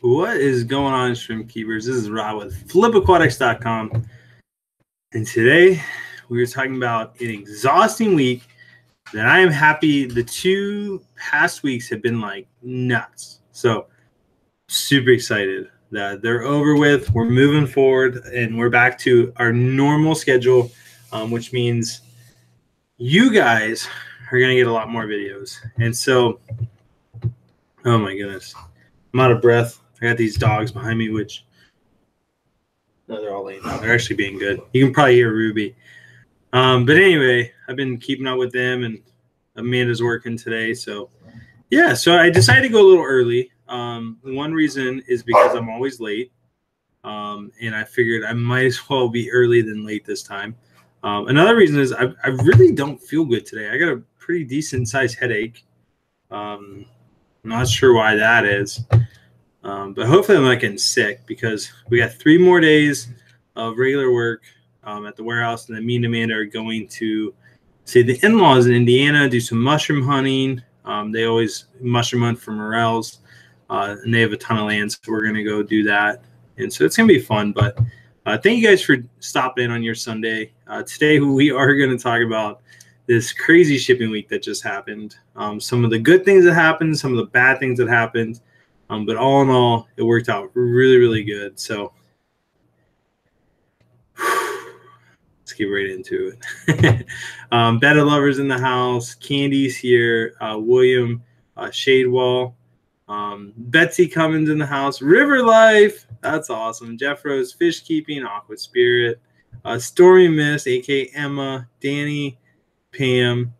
What is going on, Shrimp Keepers? This is Rob with FlipAquatics.com. And today we are talking about an exhausting week that I am happy the 2 past weeks have been like nuts. So super excited that they're over with. We're moving forward and we're back to our normal schedule, which means you guys are going to get a lot more videos. And so, oh my goodness, I'm out of breath. I got these dogs behind me, which no, they're all laying down. They're actually being good. You can probably hear Ruby. But anyway, I've been keeping up with them, and Amanda's working today. So, yeah, so I decided to go a little early. One reason is because I'm always late, and I figured I might as well be early than late this time. Another reason is I really don't feel good today. I got a pretty decent-sized headache. I'm not sure why that is. But hopefully I'm not getting sick because we got 3 more days of regular work at the warehouse. And then me and Amanda are going to see the in-laws in Indiana, do some mushroom hunting. They always mushroom hunt for morels, and they have a ton of land, so we're going to go do that. And so it's going to be fun. But thank you guys for stopping in on your Sunday. Today we are going to talk about this crazy shipping week that just happened. Some of the good things that happened, some of the bad things that happened. But all in all, it worked out really, really good. So let's get right into it. Betta Lovers in the house. Candy's here. William Shadewall. Betsy Cummins in the house. River Life. That's awesome. Jeff Rose, Fish Keeping, Aqua Spirit. Stormy Mist, a.k.a. Emma. Danny, Pam.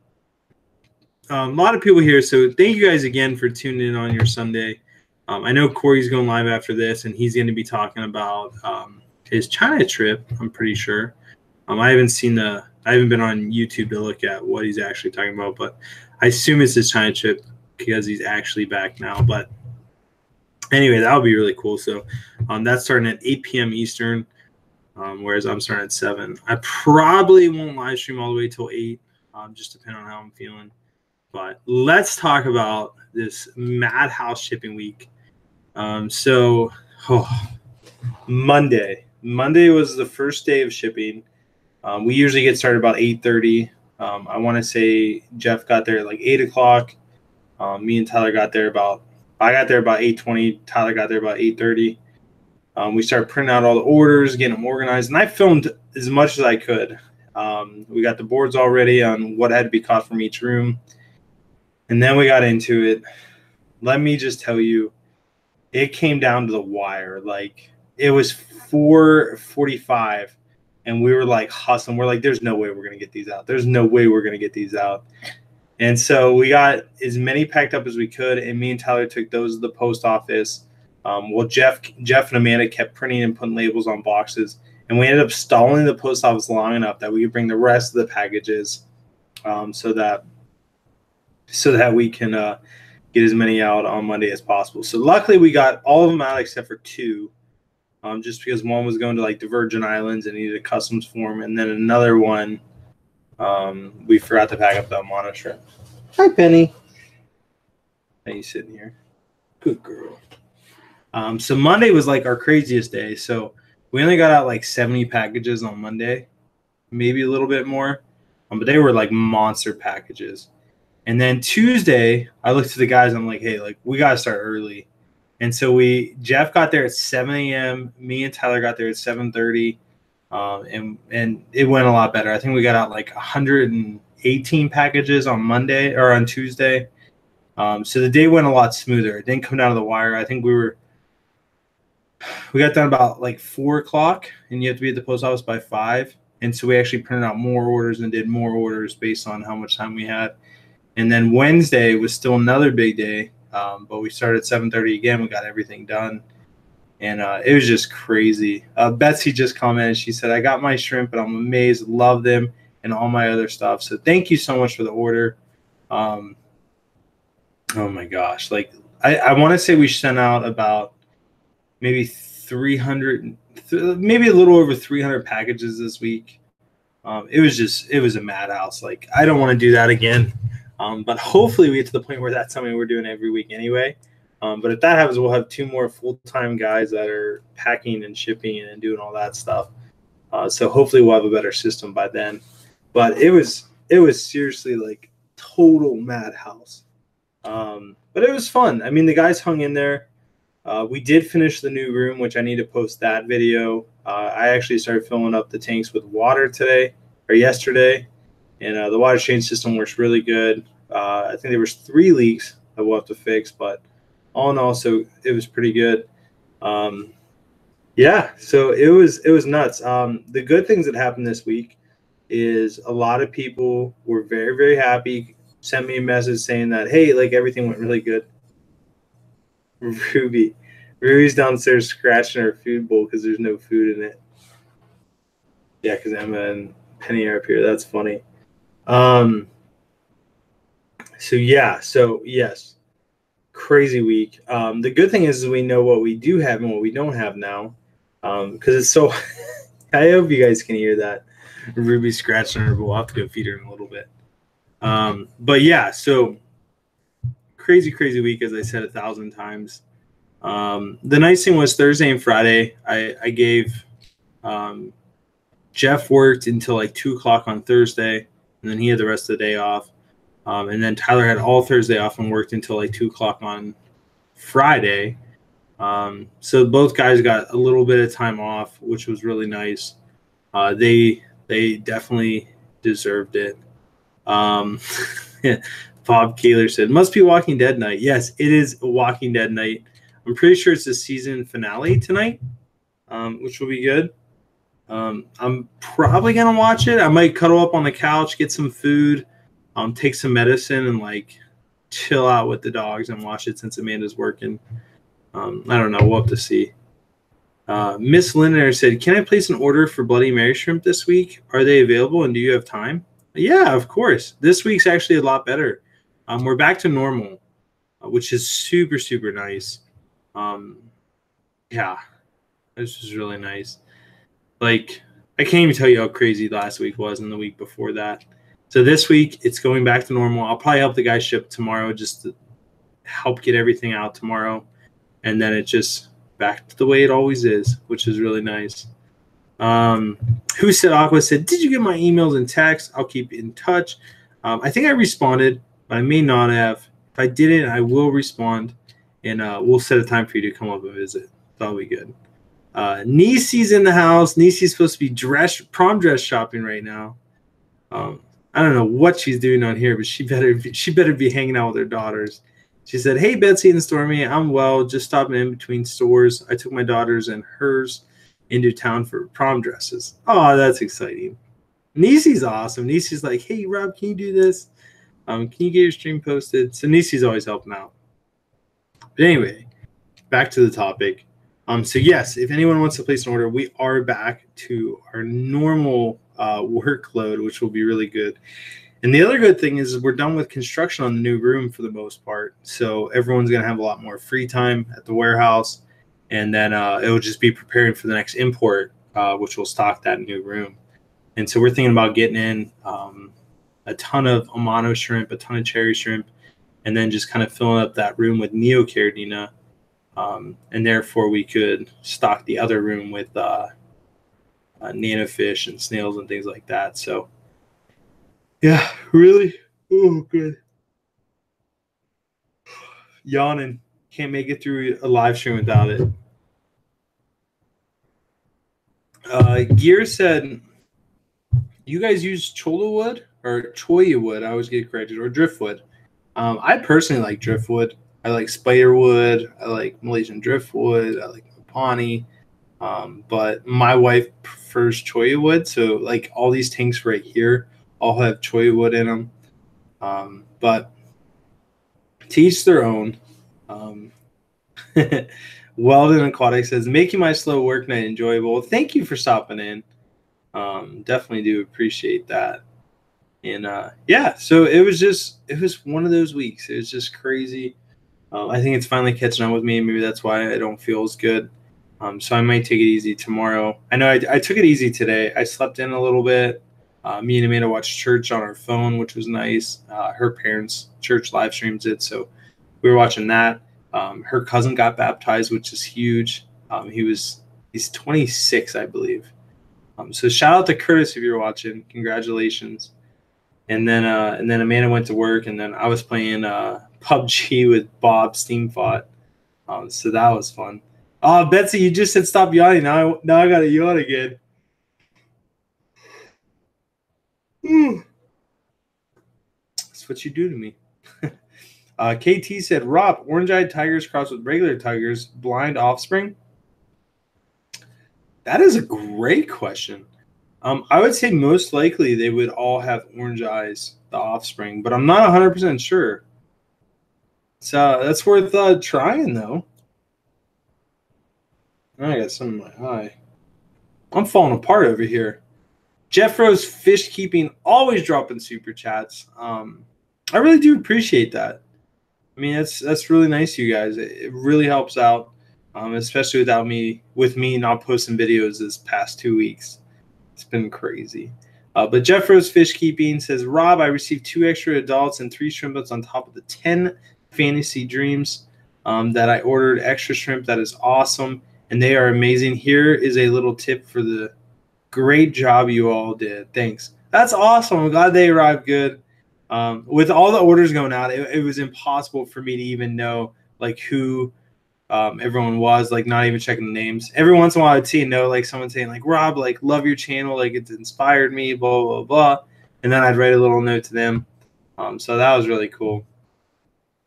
A lot of people here. So thank you guys again for tuning in on your Sunday. I know Corey's going live after this, and he's going to be talking about his China trip. I'm pretty sure. I haven't been on YouTube to look at what he's actually talking about, but I assume it's his China trip because he's actually back now. But anyway, that would be really cool. So that's starting at 8 p.m. Eastern, whereas I'm starting at 7. I probably won't live stream all the way till 8, just depending on how I'm feeling. But let's talk about this madhouse shipping week. Monday was the first day of shipping. We usually get started about 8:30. I want to say Jeff got there at like 8 o'clock. Me and Tyler got there I got there about 8:20. Tyler got there about 8:30. We started printing out all the orders, getting them organized, and I filmed as much as I could. We got the boards all ready on what had to be caught from each room. And then we got into it. Let me just tell you, it came down to the wire. Like, it was 4:45, and we were like hustling. We're like, there's no way we're going to get these out. There's no way we're going to get these out. And so we got as many packed up as we could, and me and Tyler took those to the post office. Jeff and Amanda kept printing and putting labels on boxes, and we ended up stalling the post office long enough that we could bring the rest of the packages so that we can get as many out on Monday as possible. So luckily we got all of them out except for 2, just because one was going to like the Virgin Islands and needed a customs form, and then another one we forgot to pack up the mono shrimp. Hi, Penny. How you sitting here? Good girl. So Monday was like our craziest day. So we only got out like 70 packages on Monday, maybe a little bit more, but they were like monster packages. And then Tuesday, I looked to the guys and I'm like, hey, like, we got to start early. And so Jeff got there at 7 a.m. Me and Tyler got there at 7:30. And it went a lot better. I think we got out like 118 packages on Monday or on Tuesday. So the day went a lot smoother. It didn't come down to the wire. I think we got done about like 4 o'clock, and you have to be at the post office by 5. And so we actually printed out more orders and did more orders based on how much time we had. And then Wednesday was still another big day, but we started at 7:30 again. We got everything done, and it was just crazy. Betsy just commented. She said, I got my shrimp, and I'm amazed, love them, and all my other stuff. So thank you so much for the order. Oh, my gosh. Like, I want to say we sent out about maybe 300, maybe a little over 300 packages this week. It was a madhouse. Like, I don't want to do that again. But hopefully we get to the point where that's something we're doing every week anyway. But if that happens, we'll have 2 more full-time guys that are packing and shipping and doing all that stuff. So hopefully we'll have a better system by then. But it was seriously like total madhouse. But it was fun. I mean, the guys hung in there. We did finish the new room, which I need to post that video. I actually started filling up the tanks with water yesterday, and the water change system works really good. I think there was 3 leaks that we'll have to fix, but all in all, so it was pretty good. Yeah, so it was nuts. The good things that happened this week is a lot of people were very, very happy, sent me a message saying that, hey, like everything went really good. Ruby's downstairs scratching her food bowl because there's no food in it. Yeah, because Emma and Penny are up here. That's funny. So yes, crazy week. The good thing is we know what we do have and what we don't have now, because it's so. I hope you guys can hear that. Ruby scratching her bowl. I'll have to go feed her in a little bit. But yeah, so crazy week, as I said 1,000 times. The nice thing was Thursday and Friday, I gave Jeff worked until like 2 o'clock on Thursday, and then he had the rest of the day off. And then Tyler had all Thursday off and worked until like 2 o'clock on Friday. So both guys got a little bit of time off, which was really nice. They definitely deserved it. Bob Kaler said, must be Walking Dead night. Yes, it is a Walking Dead night. I'm pretty sure it's the season finale tonight, which will be good. I'm probably going to watch it. I might cuddle up on the couch, get some food, take some medicine, and like chill out with the dogs and watch it since Amanda's working. I don't know. We'll have to see. Miss Linder said, can I place an order for Bloody Mary shrimp this week? Are they available, and do you have time? Yeah, of course. This week's actually a lot better. We're back to normal, which is super, super nice. Yeah, this was really nice. Like, I can't even tell you how crazy last week was and the week before that. So this week, it's going back to normal. I'll probably help the guys ship tomorrow just to help get everything out tomorrow. And then it's just back to the way it always is, which is really nice. Who said Aqua said, did you get my emails and texts? I'll keep in touch. I think I responded, but I may not have. If I didn't, I will respond, and we'll set a time for you to come up and visit. That'll be good. Nisi's in the house. Nisi's supposed to be prom dress shopping right now. I don't know what she's doing on here, but she better be hanging out with her daughters. She said, hey, Betsy and Stormy, I'm well. Just stopping in between stores. I took my daughters and hers into town for prom dresses. Oh, that's exciting. Nisi's awesome. Nisi's like, hey, Rob, can you do this? Can you get your stream posted? So Nisi's always helping out. But anyway, back to the topic. So yes, if anyone wants to place an order, we are back to our normal workload, which will be really good. And the other good thing is we're done with construction on the new room for the most part. So everyone's going to have a lot more free time at the warehouse. And then it'll just be preparing for the next import, which will stock that new room. And so we're thinking about getting in a ton of Amano shrimp, a ton of cherry shrimp, and then just kind of filling up that room with Neocaridina. And therefore we could stock the other room with nanofish and snails and things like that. So yeah, really. Oh, good. Yawning. Can't make it through a live stream without it. Gear said, you guys use cholla wood or cholla wood? I always get corrected, or driftwood. I personally like driftwood. I like spiderwood. I like Malaysian driftwood. I like Mapani. But my wife prefers cholla wood. So like all these tanks right here all have cholla wood in them. But to each their own. Weldon Aquatic says, making my slow work night enjoyable. Well, thank you for stopping in. Definitely do appreciate that. And yeah, so it was one of those weeks. It was just crazy. I think it's finally catching up with me. Maybe that's why I don't feel as good. So I might take it easy tomorrow. I know I took it easy today. I slept in a little bit. Me and Amanda watched church on our phone, which was nice. Her parents' church live streams it, so we were watching that. Her cousin got baptized, which is huge. He's 26, I believe. So shout out to Curtis if you're watching. Congratulations. And then Amanda went to work, and then I was playing PUBG with Bob Steamfought. So that was fun. Oh, Betsy, you just said stop yawning. Now I gotta yawn again. That's what you do to me. KT said, Rob, orange-eyed tigers crossed with regular tigers, blind offspring? That is a great question. I would say most likely they would all have orange eyes, the offspring, but I'm not 100% sure. So that's worth trying, though. I got some in my eye. I'm falling apart over here. Jeff Rose Fish Keeping always dropping super chats. I really do appreciate that. I mean, that's really nice of you guys. It really helps out, especially with me not posting videos this past 2 weeks. It's been crazy. But Jeff Rose Fish Keeping says, Rob, I received 2 extra adults and 3 shrimplets on top of the 10 fantasy dreams that I ordered. Extra shrimp. That is awesome. And they are amazing. Here is a little tip for the great job you all did. Thanks. That's awesome. I'm glad they arrived good. With all the orders going out, it was impossible for me to even know like who everyone was, like not even checking the names. Every once in a while I'd see a note, like someone saying like, Rob, like love your channel, like it's inspired me, blah, blah, blah. And then I'd write a little note to them. So that was really cool.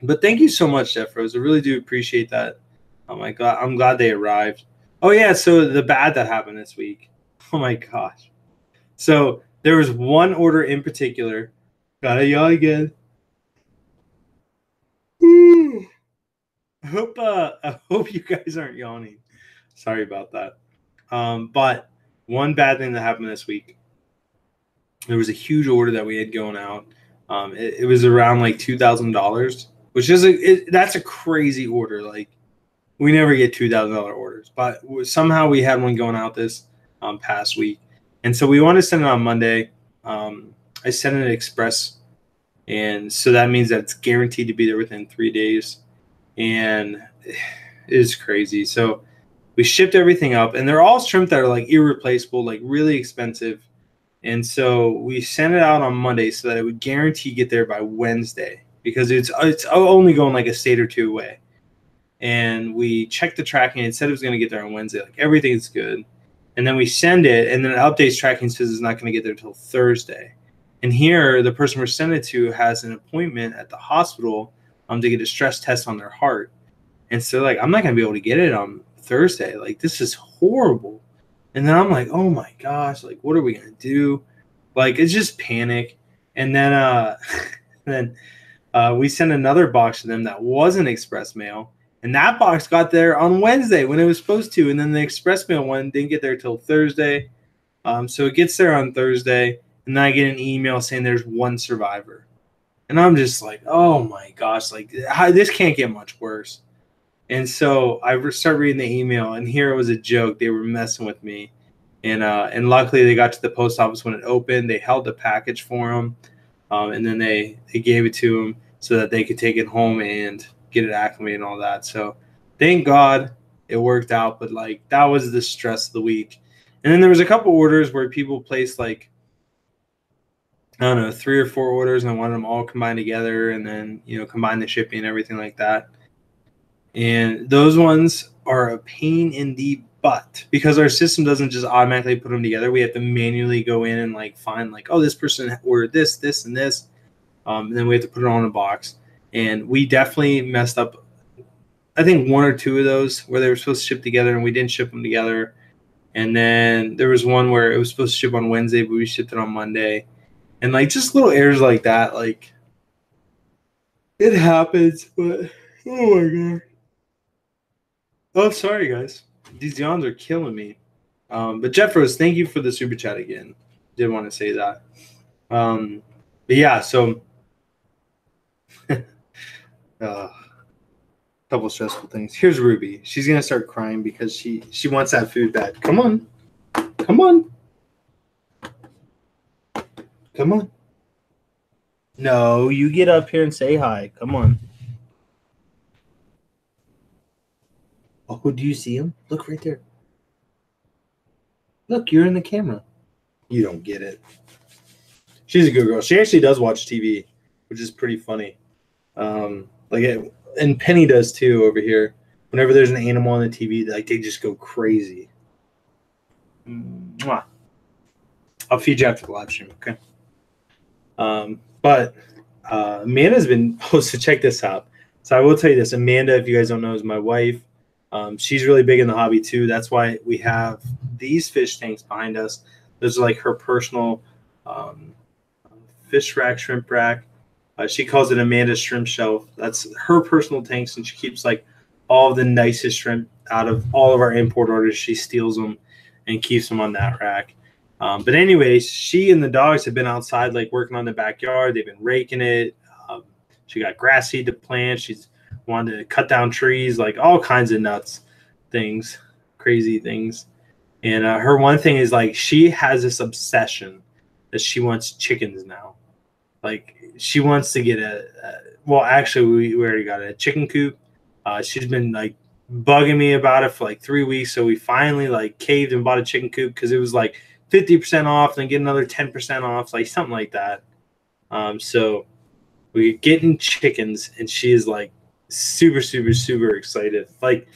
But thank you so much, Jeff Rose. I really do appreciate that. Oh my God. I'm glad they arrived. Oh yeah. So the bad that happened this week. Oh my gosh. So there was one order in particular. Gotta yawn again. I hope you guys aren't yawning. Sorry about that. But one bad thing that happened this week, there was a huge order that we had going out. It was around like $2,000, which is that's a crazy order. Like we never get $2,000 orders, but somehow we had one going out this past week, and so we want to send it on Monday. I sent it express, and so that means that it's guaranteed to be there within 3 days. And it is crazy. So we shipped everything up, and they're all shrimp that are like irreplaceable, like really expensive. And so we sent it out on Monday so that it would guarantee get there by Wednesday, because it's only going like a state or two away. And we checked the tracking. It said it was going to get there on Wednesday. Like everything's good. And then we send it, and then it updates tracking, says it's not going to get there until Thursday. And here, the person we're sending it to has an appointment at the hospital to get a stress test on their heart. And so like, I'm not going to be able to get it on Thursday. Like, this is horrible. And then I'm like, oh my gosh, like, what are we going to do? Like, it's just panic. And then we sent another box to them that wasn't express mail. And that box got there on Wednesday when it was supposed to. And then the express mail one didn't get there till Thursday. So it gets there on Thursday. And then I get an email saying there's one survivor. And I'm just like, oh my gosh, like this can't get much worse. And so I start reading the email, and here it was a joke. They were messing with me. And luckily they got to the post office when it opened. They held the package for him. And then they gave it to him so that they could take it home and get it acclimated and all that. So thank God it worked out. But like, that was the stress of the week. And then there was a couple orders where people placed like, I don't know, 3 or 4 orders, and I wanted them all combined together, and then, combine the shipping and everything like that. And those ones are a pain in the butt because our system doesn't just automatically put them together. We have to manually go in and like find like, oh, this person ordered this, this, and this. And then we have to put it on a box. And we definitely messed up, I think 1 or 2 of those where they were supposed to ship together and we didn't ship them together. And then there was one where it was supposed to ship on Wednesday, but we shipped it on Monday. And like just little errors like that, like it happens, but oh my God. Oh, sorry guys. These yawns are killing me. But Jeff Rose, thank you for the super chat again. Did want to say that. But yeah, so couple stressful things. Here's Ruby. She's gonna start crying because she wants that food bad. Come on. Come on. Come on. No, you get up here and say hi. Come on. Oh, do you see him? Look right there. Look, you're in the camera. You don't get it. She's a good girl. She actually does watch TV, which is pretty funny. And Penny does too over here. Whenever there's an animal on the TV, like they just go crazy. Mwah. I'll feed you after the live stream, okay? But Amanda's been so check this out. So I will tell you this. Amanda, if you guys don't know, is my wife. She's really big in the hobby too. That's why we have these fish tanks behind us. Those are like her personal fish rack, shrimp rack. She calls it Amanda's shrimp shelf. That's her personal tanks, and she keeps like all of the nicest shrimp out of all of our import orders. She steals them and keeps them on that rack. But anyways, she and the dogs have been outside like working on the backyard. They've been raking it. She got grass seed to plant. She's wanted to cut down trees, like all kinds of nuts things, crazy things. And her one thing is like she has this obsession that she wants chickens now. Like she wants to get well, actually, we already got a chicken coop. She's been like bugging me about it for like 3 weeks. So we finally like caved and bought a chicken coop because it was like 50% off, then get another 10% off, like something like that. So we're getting chickens, and she is like super, super, super excited. Like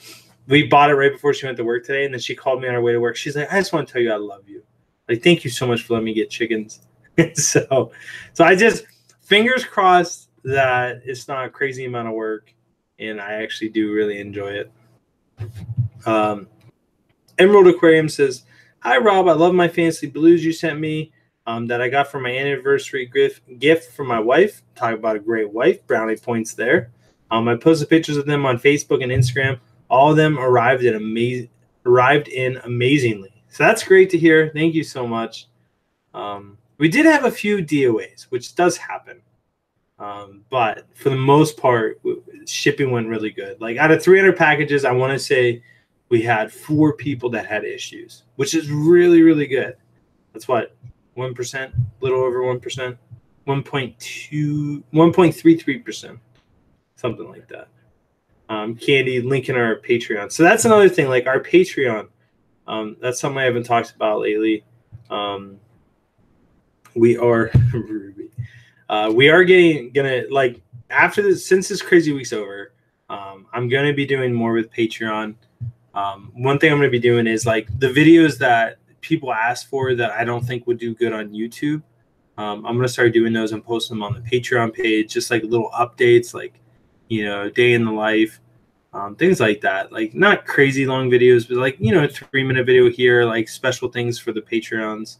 we bought it right before she went to work today, and then she called me on her way to work. She's like, I just want to tell you I love you. Like, thank you so much for letting me get chickens. so I just fingers crossed that it's not a crazy amount of work, and I actually do really enjoy it. Emerald Aquarium says, hi, Rob. I love my fancy blues you sent me that I got for my anniversary gift from my wife. Talk about a great wife. Brownie points there. I posted pictures of them on Facebook and Instagram. All of them arrived in amazingly. So that's great to hear. Thank you so much. We did have a few DOAs, which does happen. But for the most part, shipping went really good. Like out of 300 packages, I want to say we had 4 people that had issues, which is really, really good. That's what, 1%, a little over 1%, 1.33%, something like that. Candy, link in our Patreon. So that's another thing, like our Patreon. That's something I haven't talked about lately. We are gonna like after this, since this crazy week's over, I'm gonna be doing more with Patreon. One thing I'm gonna be doing is like the videos that people ask for that I don't think would do good on YouTube. I'm gonna start doing those and post them on the Patreon page, just like little updates, like day in the life, things like that. Like not crazy long videos, but like a 3-minute video here, like special things for the Patreons.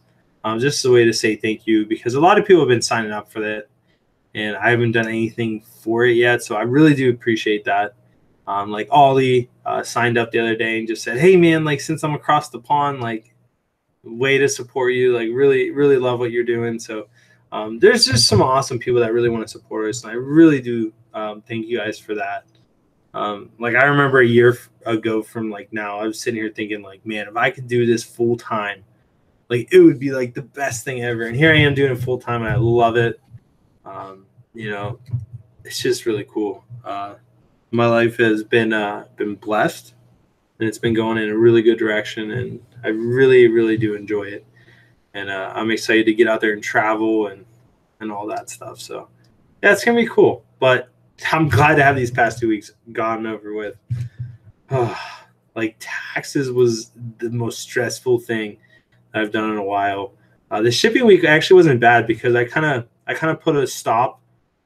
Just a way to say thank you, because a lot of people have been signing up for that, and I haven't done anything for it yet. So I really do appreciate that. Like Ollie signed up the other day and just said, hey man, like since I'm across the pond, like way to support you, like really, really love what you're doing. So there's just some awesome people that really want to support us, and I really do thank you guys for that. Like I remember a year ago from like now, I was sitting here thinking like, man, if I could do this full time, like it would be like the best thing ever. And here I am doing it full time, and I love it. It's just really cool. My life has been blessed, and it's been going in a really good direction, and I really, really do enjoy it. And I'm excited to get out there and travel and all that stuff. So yeah, it's gonna be cool. But I'm glad to have these past 2 weeks gone over with. Like taxes was the most stressful thing I've done in a while. The shipping week actually wasn't bad because I kind of put a stop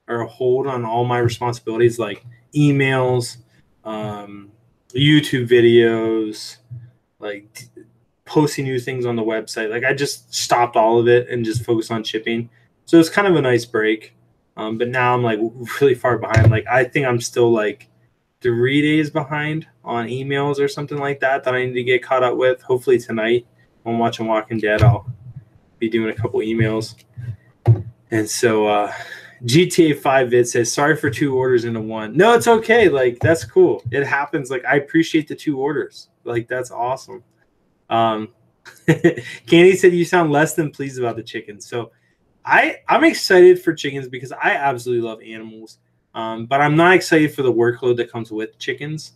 or a hold on all my responsibilities, like emails, YouTube videos, like posting new things on the website. Like I just stopped all of it and just focused on shipping. So it's kind of a nice break. But now I'm like really far behind. Like I think I'm still like 3 days behind on emails or something like that I need to get caught up with. Hopefully tonight when I'm watching Walking Dead, I'll be doing a couple emails. And so GTA 5 vid says, sorry for 2 orders into 1. No, it's okay. Like that's cool. It happens. Like I appreciate the 2 orders. Like that's awesome. Candy said you sound less than pleased about the chickens. So I'm excited for chickens because I absolutely love animals. But I'm not excited for the workload that comes with chickens.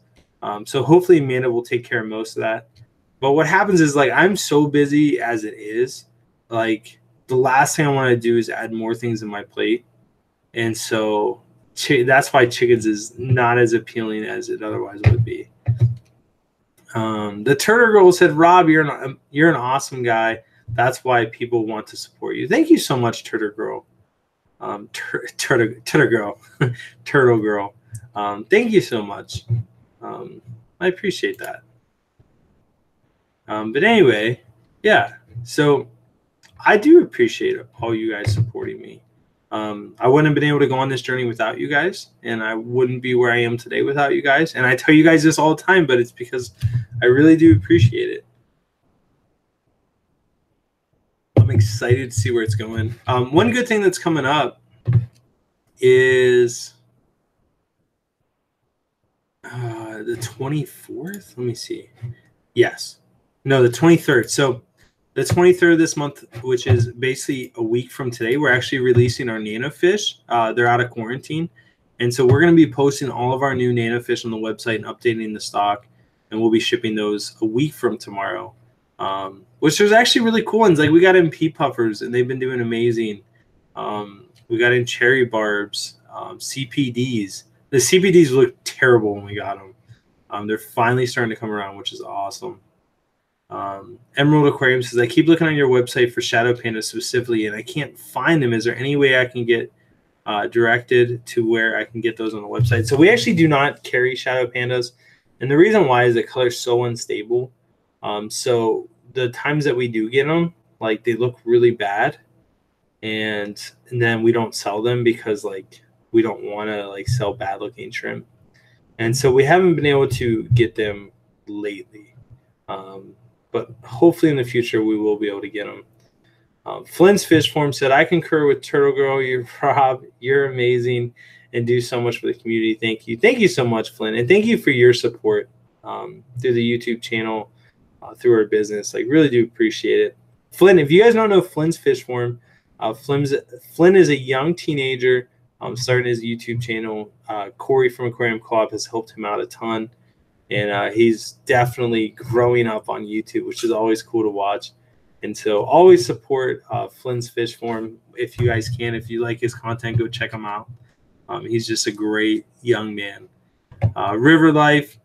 So hopefully Amanda will take care of most of that. But what happens is, like, I'm so busy as it is. Like, the last thing I want to do is add more things in my plate. And so that's why chickens is not as appealing as it otherwise would be. The Turtle Girl said, Rob, you're an awesome guy. That's why people want to support you. Thank you so much, Turtle Girl. Turtle Girl. Turtle Girl. Thank you so much. I appreciate that. But anyway, yeah. So I do appreciate all you guys supporting me. I wouldn't have been able to go on this journey without you guys, and I wouldn't be where I am today without you guys. And I tell you guys this all the time, but it's because I really do appreciate it. I'm excited to see where it's going. One good thing that's coming up is the 24th. Let me see. Yes. No, the 23rd. So the 23rd of this month, which is basically a week from today, we're actually releasing our nano fish. They're out of quarantine. And so we're going to be posting all of our new nano fish on the website and updating the stock. And we'll be shipping those a week from tomorrow, which there's actually really cool ones. Like, we got in pea puffers, and they've been doing amazing. We got in cherry barbs, CPDs. The CPDs looked terrible when we got them. They're finally starting to come around, which is awesome. Emerald Aquarium says, I keep looking on your website for shadow pandas specifically, and I can't find them. Is there any way I can get directed to where I can get those on the website? So we actually do not carry shadow pandas, and the reason why is the color's so unstable. So the times that we do get them, like, they look really bad, and then we don't sell them because, like, we don't want to, like, sell bad looking shrimp, and so we haven't been able to get them lately. But hopefully in the future we will be able to get them. Flynn's Fish Form said, I concur with Turtle Girl. Rob, you're amazing and do so much for the community. Thank you. Thank you so much, Flynn. And thank you for your support through the YouTube channel, through our business. Like, really do appreciate it. Flynn, if you guys don't know Flynn's Fish Form, Flynn is a young teenager starting his YouTube channel. Corey from Aquarium Club has helped him out a ton. And he's definitely growing up on YouTube, which is always cool to watch. And so always support Flynn's Fish Form if you guys can. If you like his content, go check him out. He's just a great young man. River Life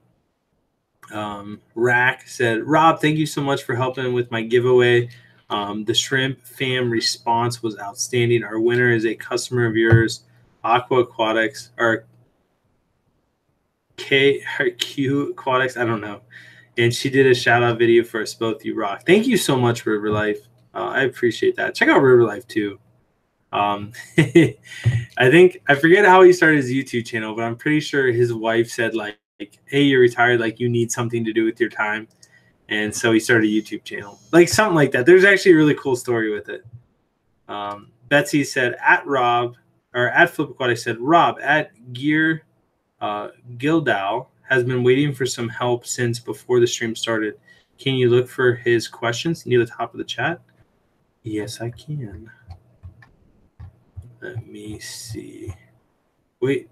Rack said, Rob, thank you so much for helping with my giveaway. The Shrimp Fam response was outstanding. Our winner is a customer of yours, Aqua Aquatics, or Q Aquatics, I don't know. And she did a shout out video for us both. You rock. Thank you so much, River Life. I appreciate that. Check out River Life too. I think I forget how he started his YouTube channel, but I'm pretty sure his wife said, like, hey, you're retired, like, you need something to do with your time. And so he started a YouTube channel, like something like that. There's actually a really cool story with it. Betsy said, at Flip Aquatics said, Rob, at Gear Gildow has been waiting for some help since before the stream started. Can you look for his questions near the top of the chat? Yes, I can. Let me see. Wait.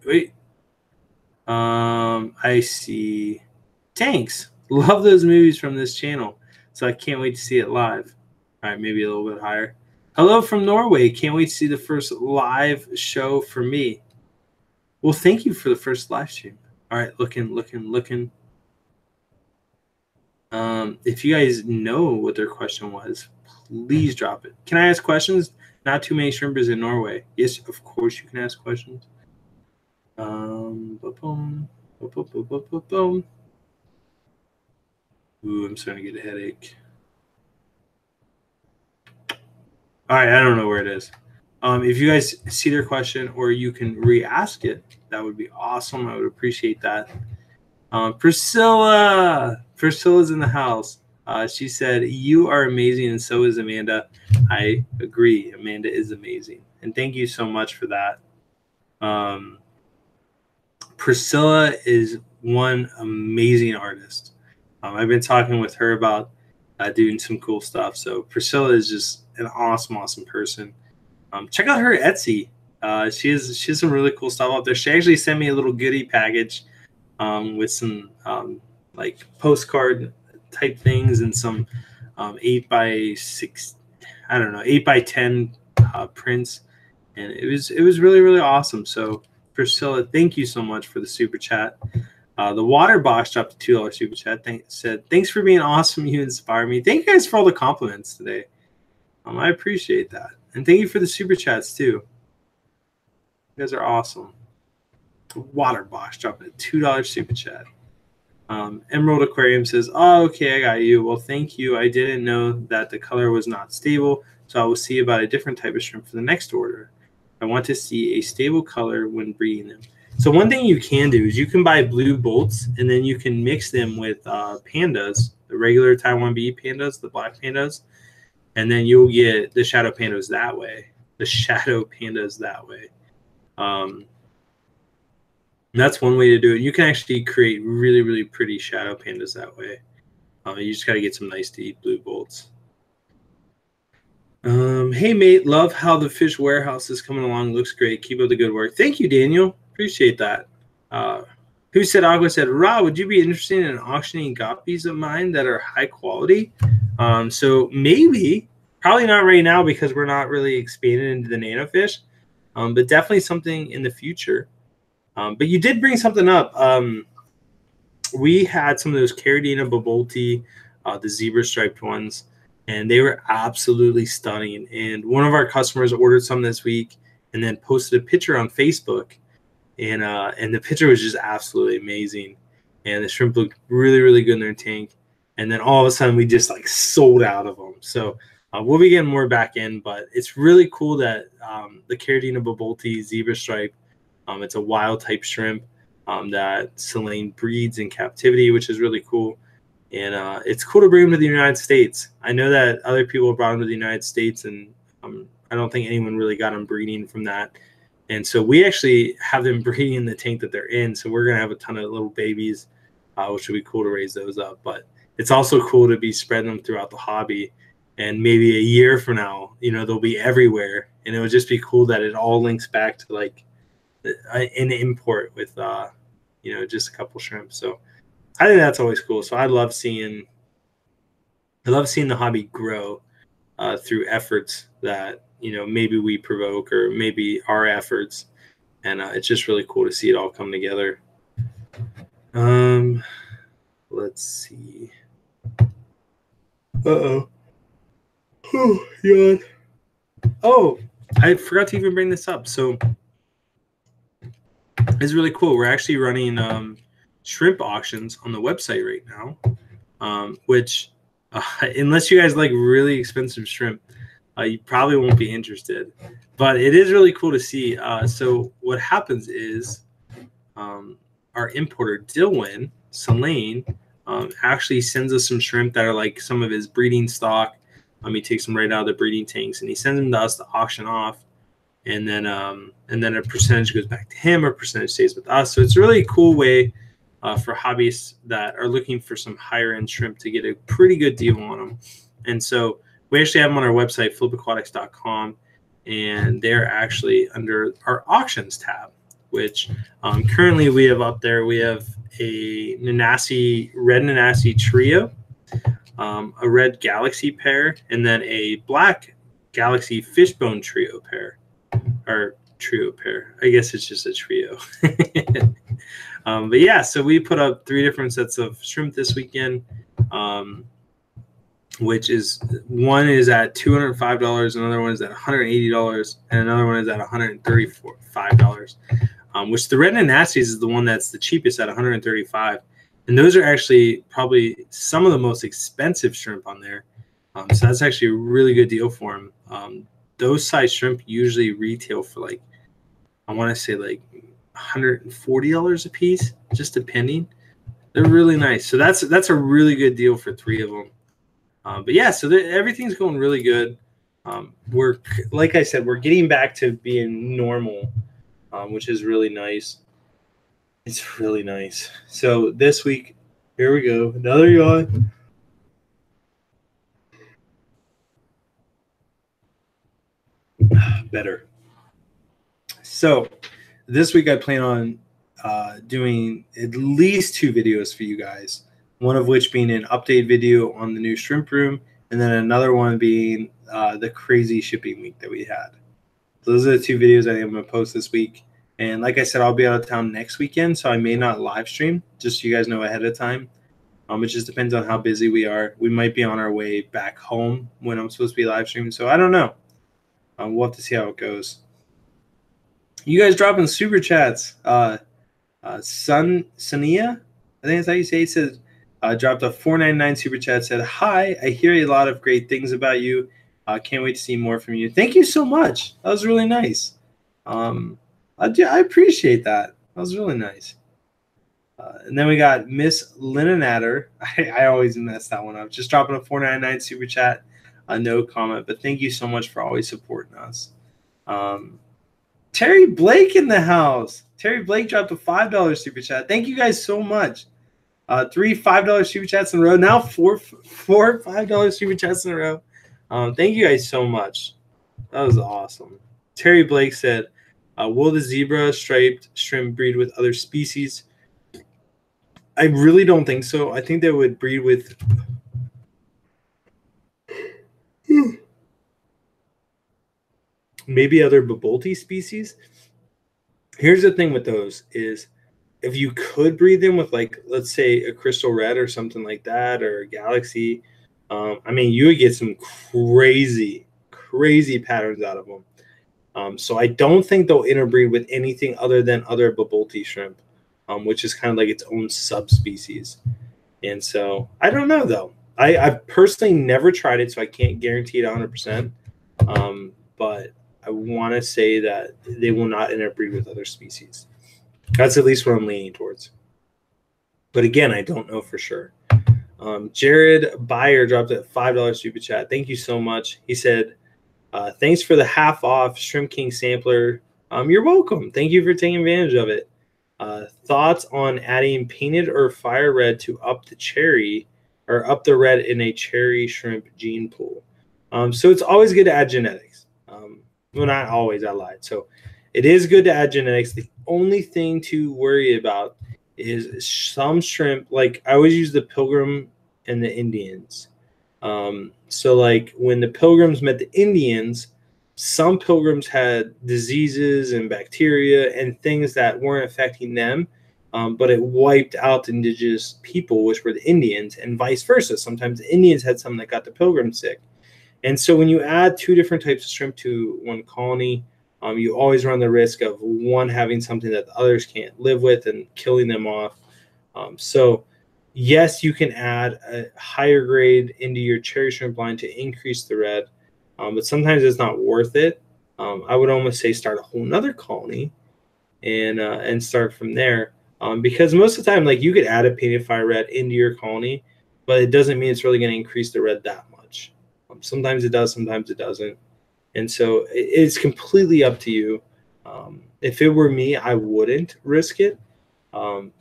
I see. Thanks. Love those movies from this channel. So I can't wait to see it live. All right, maybe a little bit higher. Hello from Norway. Can't wait to see the first live show for me. Well, thank you for the first live stream. All right, looking. If you guys know what their question was, please drop it. Can I ask questions? Not too many shrimpers in Norway. Yes, of course you can ask questions. Ooh, I'm starting to get a headache. All right, I don't know where it is. If you guys see their question or you can re-ask it, that would be awesome. I would appreciate that. Priscilla's in the house. She said, you are amazing, and so is Amanda. I agree. Amanda is amazing. And thank you so much for that. Priscilla is one amazing artist. I've been talking with her about doing some cool stuff. So Priscilla is just an awesome person. Check out her Etsy. She has some really cool stuff out there. She actually sent me a little goodie package with some like postcard type things and some 8x6, I don't know, 8x10 prints, and it was really really awesome. So Priscilla, thank you so much for the super chat. The water box dropped a $2 super chat. Said thanks for being awesome. You inspire me. Thank you guys for all the compliments today. I appreciate that, and thank you for the super chats too. You guys are awesome. Water box dropping a $2 super chat. Emerald Aquarium says, "Oh, okay, I got you. Well, thank you. I didn't know that the color was not stable, so I will see about a different type of shrimp for the next order. I want to see a stable color when breeding them." So one thing you can do is you can buy blue bolts, and then you can mix them with pandas, the regular Taiwan bee pandas, the black pandas, and then you'll get the shadow pandas that way. That's one way to do it. You can actually create really, really pretty shadow pandas that way. You just got to get some nice deep blue bolts. Hey, mate, love how the fish warehouse is coming along. Looks great. Keep up the good work. Thank you, Daniel. Appreciate that. Who said Agua said, Ra, would you be interested in auctioning guppies of mine that are high quality? So maybe, probably not right now because we're not really expanding into the nano fish, but definitely something in the future. But you did bring something up. We had some of those Caridina bobolti, the zebra striped ones, and they were absolutely stunning. And one of our customers ordered some this week and then posted a picture on Facebook. And the picture was just absolutely amazing. And the shrimp looked really, really good in their tank. And then all of a sudden, we just like sold out of them. So we'll be getting more back in. But it's really cool that the Caridina bobolti zebra stripe, it's a wild type shrimp that Selene breeds in captivity, which is really cool. And it's cool to bring them to the United States. I know that other people brought them to the United States, and I don't think anyone really got them breeding from that. And so we actually have them breeding in the tank that they're in. So we're going to have a ton of little babies, which would be cool to raise those up. But it's also cool to be spreading them throughout the hobby. And maybe a year from now, they'll be everywhere. And it would just be cool that it all links back to like an import with, just a couple shrimp. So I think that's always cool. So I love seeing the hobby grow through efforts that, maybe we provoke or maybe our efforts. And it's just really cool to see it all come together. Let's see. Uh-oh. Oh, God. Oh, I forgot to even bring this up. So it's really cool. We're actually running shrimp auctions on the website right now, which unless you guys like really expensive shrimp, you probably won't be interested. But it is really cool to see. So what happens is our importer, Dilwyn Selene, actually sends us some shrimp that are like some of his breeding stock. He takes them right out of the breeding tanks, and he sends them to us to auction off. And then a percentage goes back to him, or a percentage stays with us. So it's a really cool way for hobbyists that are looking for some higher end shrimp to get a pretty good deal on them. And so we actually have them on our website, flipaquatics.com, and they're actually under our auctions tab, which currently we have up there. We have a red Nanasi trio, a red Galaxy pair, and then a black Galaxy fishbone trio pair. Or trio pair. I guess it's just a trio. But yeah, so we put up 3 different sets of shrimp this weekend, which is one is at $205, another one is at $180, and another one is at $135. Which the red Nanasi's is the one that's the cheapest at $135, and those are actually probably some of the most expensive shrimp on there. So that's actually a really good deal for them. Those size shrimp usually retail for like, I want to say like $140 a piece, just depending. They're really nice. So that's a really good deal for 3 of them. But yeah, so everything's going really good. We're, like I said, we're getting back to being normal, which is really nice. It's really nice. So this week, here we go. Another yawn. Better. So this week I plan on doing at least 2 videos for you guys, one of which being an update video on the new shrimp room, and then another one being the crazy shipping week that we had. So those are the 2 videos I think I'm going to post this week. And like I said, I'll be out of town next weekend, so I may not live stream, just so you guys know ahead of time. It just depends on how busy we are. We might be on our way back home when I'm supposed to be live streaming, so I don't know. We'll have to see how it goes. You guys dropping super chats. Sunia, I think that's how you say it. Said dropped a $4.99 super chat. Said, "Hi, I hear a lot of great things about you. Can't wait to see more from you." Thank you so much. That was really nice. I appreciate that. That was really nice. And then we got Miss Linnenatter. I always mess that one up. Just dropping a $4.99 super chat. No comment, but thank you so much for always supporting us. Terry Blake in the house. Terry Blake dropped a $5 super chat. Thank you guys so much. 3 $5 super chats in a row. Now four $5 super chats in a row. Thank you guys so much. That was awesome. Terry Blake said, will the zebra striped shrimp breed with other species? I really don't think so. I think they would breed with maybe other Bobolti species. Here's the thing with those is if you could breed them with, like, let's say a crystal red or something like that, or a galaxy, I mean, you would get some crazy patterns out of them. So I don't think they'll interbreed with anything other than other Bobolti shrimp, which is kind of like its own subspecies. And so I don't know, though. I've personally never tried it, so I can't guarantee it 100%. But I want to say that they will not interbreed with other species. That's at least what I'm leaning towards. But again, I don't know for sure. Jared Byer dropped a $5 super chat. Thank you so much. He said, thanks for the half off Shrimp King sampler. You're welcome. Thank you for taking advantage of it. Thoughts on adding painted or fire red to up the cherry or up the red in a cherry shrimp gene pool? So it's always good to add genetics. Well, not always, I lied. So it is good to add genetics. The only thing to worry about is some shrimp, like I always use the Pilgrim and the Indians. So like when the Pilgrims met the Indians, some Pilgrims had diseases and bacteria and things that weren't affecting them, but it wiped out the indigenous people, which were the Indians, and vice versa. Sometimes the Indians had something that got the Pilgrims sick. And so when you add 2 different types of shrimp to one colony, you always run the risk of one having something that the others can't live with and killing them off. So yes, you can add a higher grade into your cherry shrimp line to increase the red, but sometimes it's not worth it. I would almost say start a whole nother colony and start from there, because most of the time, like, you could add a painted fire red into your colony, but it doesn't mean it's really going to increase the red that much. Sometimes it does, sometimes it doesn't. And so it's completely up to you. If it were me, I wouldn't risk it.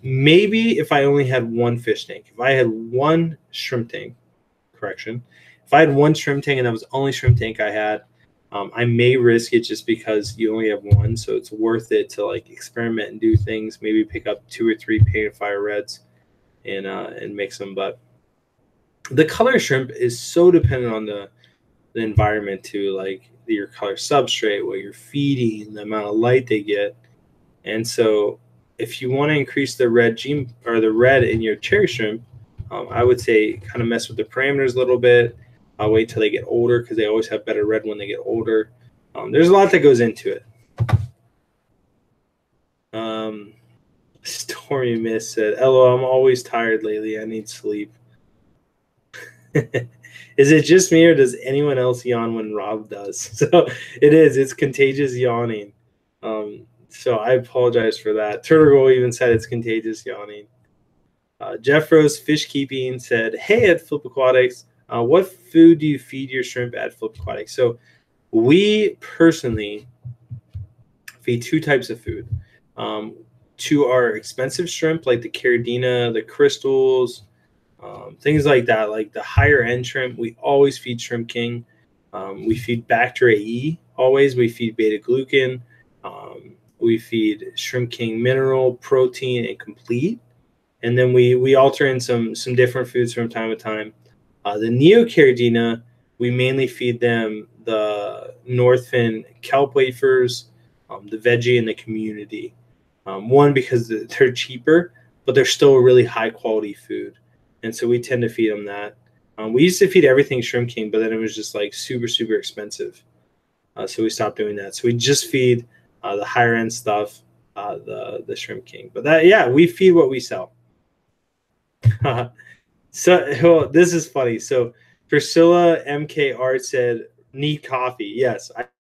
Maybe if I only had one fish tank. If I had one shrimp tank, if I had one shrimp tank and that was the only shrimp tank I had, I may risk it just because you only have one. So it's worth it to, like, experiment and do things. Maybe pick up 2 or 3 painted fire reds and mix them. But the color shrimp is so dependent on the environment too, like your color substrate, what you're feeding, the amount of light they get. And so if you want to increase the red gene or the red in your cherry shrimp, I would say kind of mess with the parameters a little bit. I'll wait till they get older because they always have better red when they get older. There's a lot that goes into it. Stormy Mist said, "LO, I'm always tired lately. I need sleep." Is it just me, or does anyone else yawn when Rob does? So it is. It's contagious yawning. So I apologize for that. Turtle even said it's contagious yawning. Jeff Rose Fish Keeping said, "Hey, at Flip Aquatics, what food do you feed your shrimp at Flip Aquatics?" So we personally feed 2 types of food. To our expensive shrimp, like the Caridina, the crystals, things like that, like the higher end shrimp, we always feed Shrimp King. We feed Bacteria E always. We feed beta glucan. We feed Shrimp King Mineral, Protein, and Complete. And then we alter in some different foods from time to time. The Neocaridina, we mainly feed them the Northfin kelp wafers, the veggie, and the community. One, because they're cheaper, but they're still a really high quality food. And so we tend to feed them that. We used to feed everything Shrimp King, but then it was just like super, super expensive. So we stopped doing that. So we just feed the higher end stuff, the Shrimp King. But that, yeah, we feed what we sell. So this is funny. So Priscilla MK Art said, need coffee. Yes,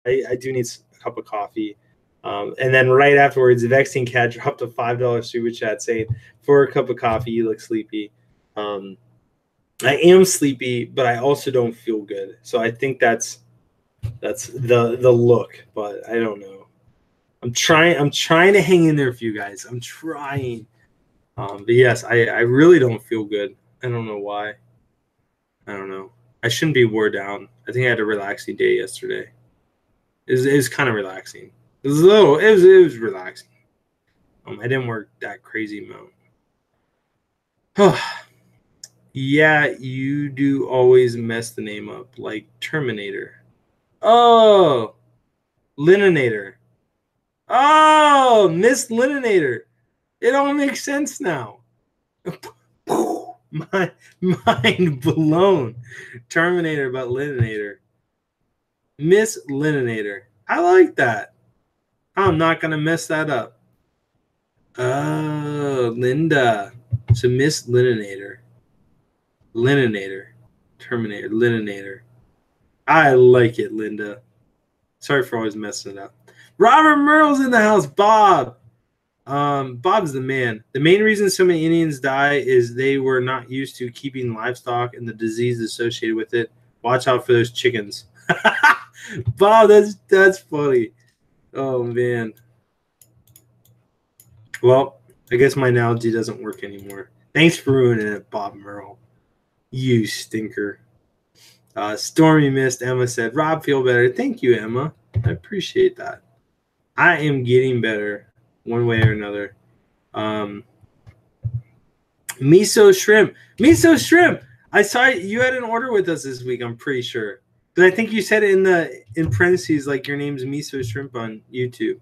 I do need a cup of coffee. And then right afterwards, the Vexing Cat dropped a $5 super chat saying, for a cup of coffee, you look sleepy. I am sleepy, but I also don't feel good. So I think that's the look, but I don't know. I'm trying to hang in there for you guys. I'm trying. But yes, I really don't feel good. I don't know why. I don't know. I shouldn't be wore down. I think I had a relaxing day yesterday. It was kind of relaxing. It was relaxing. I didn't work that crazy amount. Yeah, you do always mess the name up, like Terminator. Oh, Lininator. Oh, Miss Lininator. It all makes sense now. Mind blown. Terminator, but Lininator. Miss Lininator. I like that. I'm not going to mess that up. Oh, Linda. So Miss Lininator. Lininator. Terminator. Lininator. I like it, Linda. Sorry for always messing it up. Robert Merle's in the house. Bob. Bob's the man. The main reason so many Indians die is they were not used to keeping livestock and the disease associated with it. Watch out for those chickens. Bob, that's funny. Oh man. Well, I guess my analogy doesn't work anymore. Thanks for ruining it, Bob Merle. You stinker. Stormy Mist, Emma said, Rob, feel better. Thank you, Emma. I appreciate that. I am getting better one way or another. Miso shrimp. Miso shrimp. I saw you had an order with us this week, I'm pretty sure. But I think you said it in parentheses, like your name's Miso Shrimp on YouTube.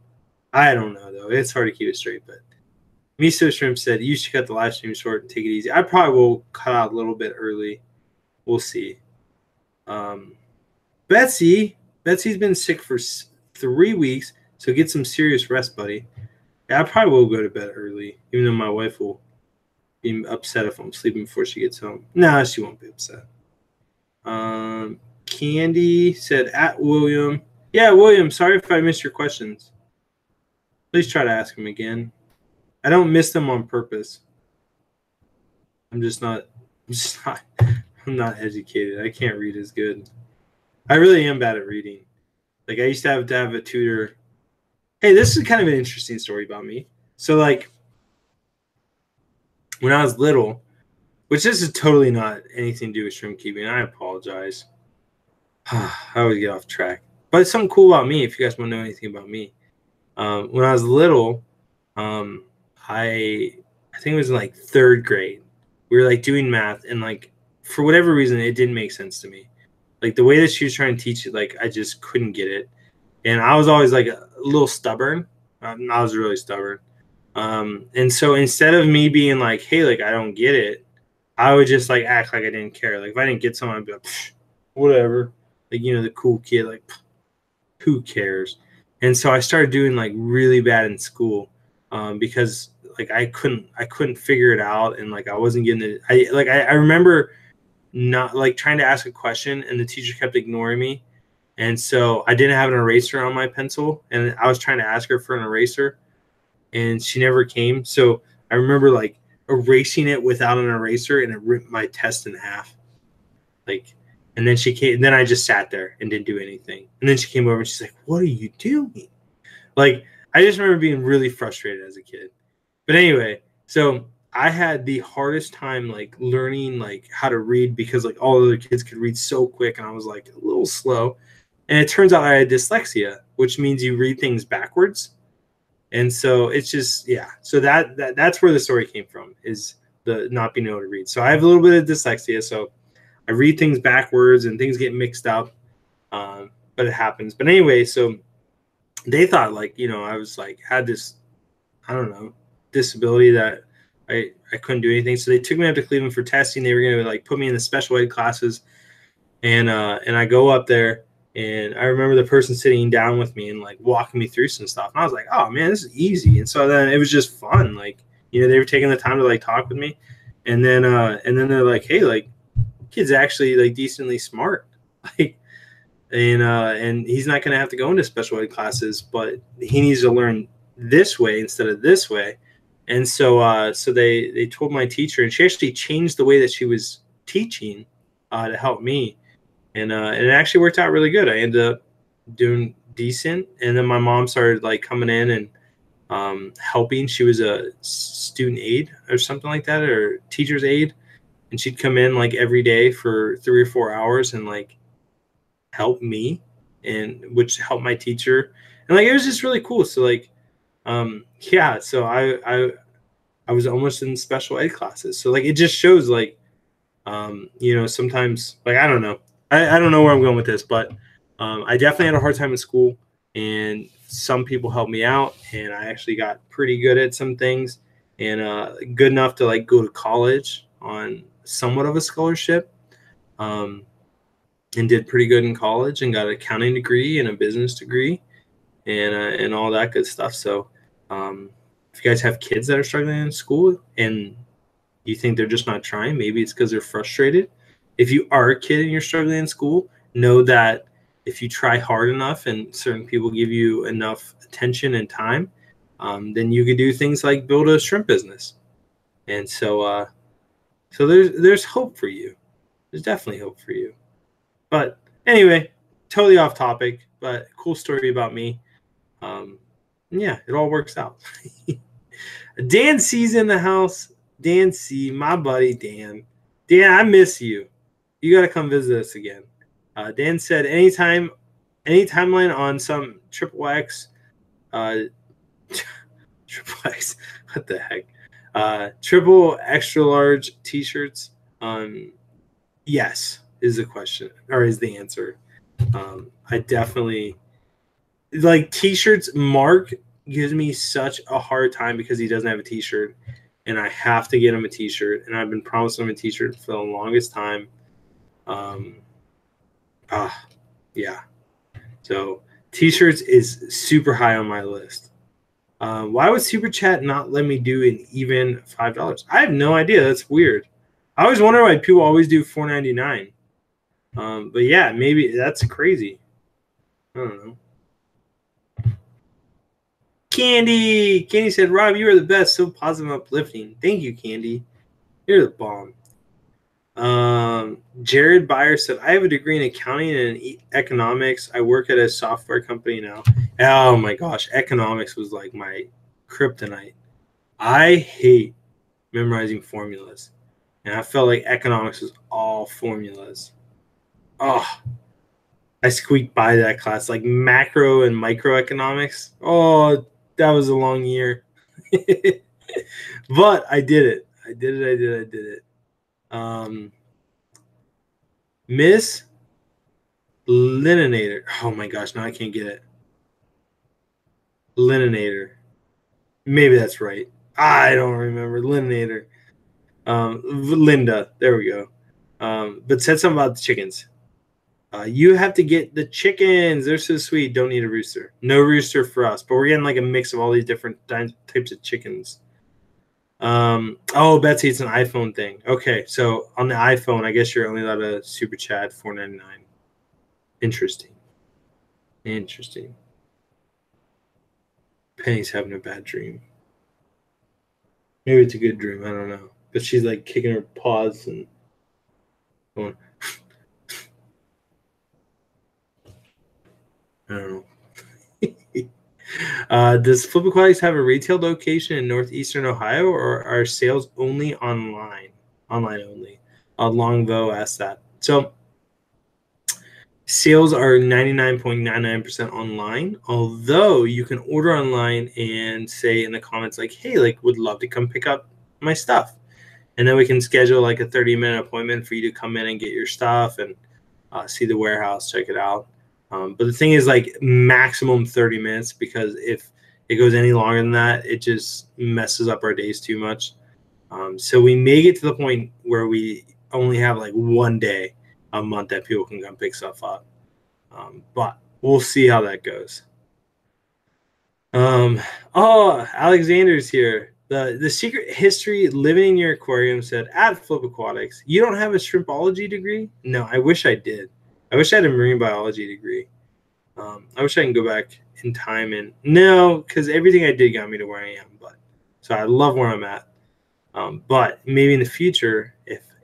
I don't know, though. It's hard to keep it straight, but Miso Shrimp said, you should cut the live stream short and take it easy. I probably will cut out a little bit early. We'll see. Betsy's been sick for 3 weeks, so get some serious rest, buddy. Yeah, I probably will go to bed early, even though my wife will be upset if I'm sleeping before she gets home. Nah, she won't be upset. Candy said, at William. Yeah, William, sorry if I missed your questions. Please try to ask them again. I don't miss them on purpose. I'm not educated. I can't read as good. I really am bad at reading. Like, I used to have a tutor. Hey, this is kind of an interesting story about me. So, like, when I was little, which this is totally not anything to do with shrimp keeping. I apologize. I always get off track. But it's something cool about me if you guys want to know anything about me. When I was little, I think it was in, like, 3rd grade. We were, like, doing math, and, like, for whatever reason, it didn't make sense to me. Like, the way that she was trying to teach it, like, I just couldn't get it. And I was always, like, a little stubborn. I was really stubborn. And so instead of me being like, hey, like, I don't get it, I would just, like, act like I didn't care. Like, if I didn't get something, I'd be like, whatever. Like, you know, the cool kid, like, who cares? And so I started doing, like, really bad in school because, like, I couldn't figure it out, and, like, I wasn't getting it. I remember not, like, trying to ask a question, and the teacher kept ignoring me. And so I didn't have an eraser on my pencil, and I was trying to ask her for an eraser, and she never came. So I remember, like, erasing it without an eraser, and it ripped my test in half. Like, and then she came, and then I just sat there and didn't do anything. And then she came over, and she's like, what are you doing? Like, I just remember being really frustrated as a kid. But anyway, so I had the hardest time, like, learning, like, how to read because, like, all other kids could read so quick, and I was, like, a little slow. And it turns out I had dyslexia, which means you read things backwards. And so it's just, yeah. So that's where the story came from, is the not being able to read. So I have a little bit of dyslexia, so I read things backwards and things get mixed up. But it happens. But anyway, so they thought, like, I was like, had this, I don't know, disability that I couldn't do anything. So they took me up to Cleveland for testing. They were going to like put me in the special ed classes. And I go up there, and I remember the person sitting down with me and like walking me through some stuff. And I was like, oh man, this is easy. And so then it was just fun. Like, they were taking the time to like talk with me. And then they're like, hey, like, kid's actually like decently smart. Like, and he's not going to have to go into special ed classes, but he needs to learn this way instead of this way. And so they told my teacher, and she actually changed the way that she was teaching to help me. And it actually worked out really good. I ended up doing decent. And then my mom started like coming in and helping. She was a student aide or something like that, or teacher's aide. And she'd come in like every day for 3 or 4 hours and like help me, and which helped my teacher. And like, it was just really cool. So like, yeah, so I was almost in special ed classes. So like, it just shows like, sometimes, like, I don't know. I don't know where I'm going with this, but I definitely had a hard time in school, and some people helped me out, and I actually got pretty good at some things, and good enough to like go to college on somewhat of a scholarship, and did pretty good in college, and got an accounting degree and a business degree, and all that good stuff. So if you guys have kids that are struggling in school and you think they're just not trying, maybe it's because they're frustrated. If you are a kid and you're struggling in school, know that if you try hard enough and certain people give you enough attention and time, then you could do things like build a shrimp business. And so there's hope for you. There's definitely hope for you. But anyway, totally off topic, but cool story about me. Yeah, it all works out. Dan C's in the house. Dan C, my buddy Dan. Dan, I miss you. You got to come visit us again. Dan said, any timeline on some triple X, triple X, what the heck? Triple extra large t-shirts. Yes, is the question, or is the answer. I definitely like t-shirts. Mark gives me such a hard time because he doesn't have a t-shirt, and I have to get him a t-shirt, and I've been promising him a t-shirt for the longest time. Yeah. So t-shirts is super high on my list. Why would Super Chat not let me do an even $5? I have no idea. That's weird. I always wonder why people always do $4.99. But yeah, maybe that's crazy. I don't know. Candy said, Rob, you are the best. So positive and uplifting. Thank you, Candy. You're the bomb. Jared Byer said, I have a degree in accounting and economics. I work at a software company now. Oh my gosh, economics was like my kryptonite. I hate memorizing formulas, and I felt like economics was all formulas. Oh, I squeaked by that class, like macro and microeconomics. Oh, that was a long year. But I did it. I did it. Miss Lininator. Oh my gosh, now I can't get it. Lininator. Maybe that's right. I don't remember. Lininator. Linda. There we go. But said something about the chickens. You have to get the chickens. They're so sweet. Don't need a rooster. No rooster for us. But we're getting like a mix of all these different types of chickens. Oh, Betsy, it's an iPhone thing. Okay, so on the iPhone, I guess you're only allowed to super chat $4.99. Interesting. Penny's having a bad dream. Maybe it's a good dream. I don't know. But she's like kicking her paws and going. I don't know. Does Flip Aquatics have a retail location in northeastern Ohio, or are sales only online? Online only. Longbow asked that. So Sales are 99.99% online, although you can order online and say in the comments like, hey, like would love to come pick up my stuff. And then we can schedule like a 30-minute appointment for you to come in and get your stuff and see the warehouse, check it out. But the thing is like maximum 30 minutes, because if it goes any longer than that, it just messes up our days too much. So we may get to the point where we only have like one day a month that people can come pick stuff up. But we'll see how that goes. Oh, Alexander's here. The secret history living in your aquarium said at Flip Aquatics. You don't have a shrimpology degree? No, I wish I did. I wish I had a marine biology degree. I wish I can go back in time and no, because everything I did got me to where I am. But so I love where I'm at. But maybe in the future,